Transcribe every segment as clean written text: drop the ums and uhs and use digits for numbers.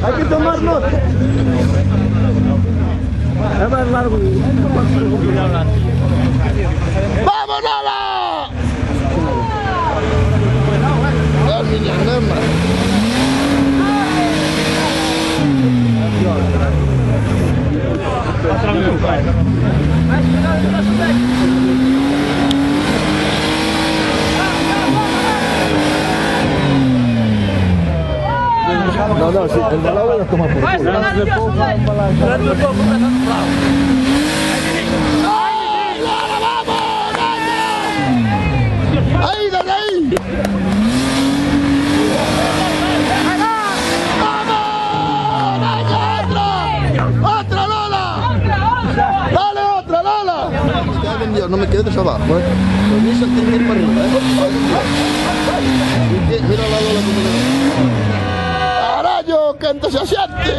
Hay que tomar nota. Es más largo. ¡Vamos, Lola! La niña Nema. No, si el balón lo toma por culo. ¡Ahí, dale ahí! ¡Vamos! ¡Otra, Lola! ¡Dale otra, Lola! No me quedes de abajo, Permiso, tiene que ir para arriba, Mira la Lola como le... ¡Araño, que antes se asiente!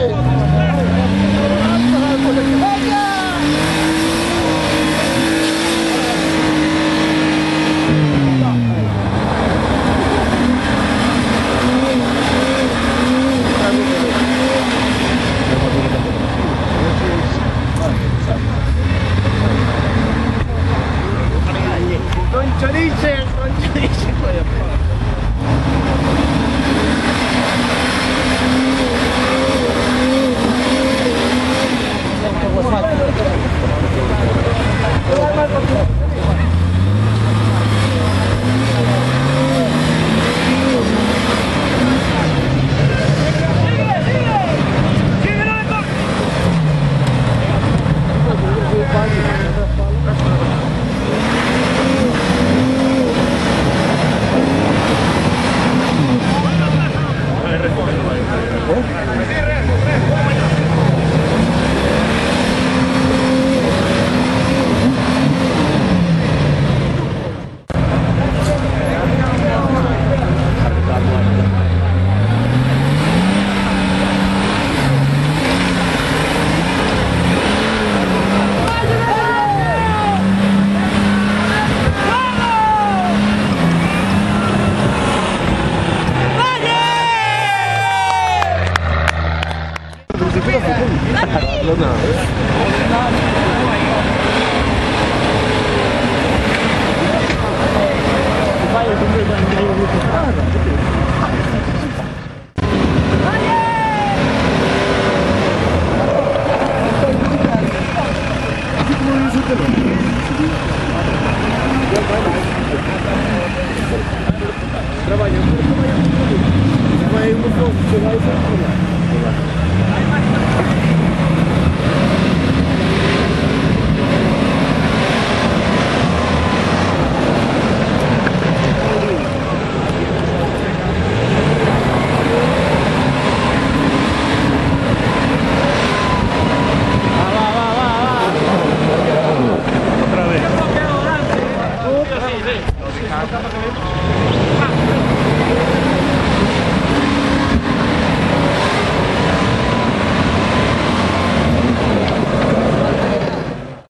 Trabalhando,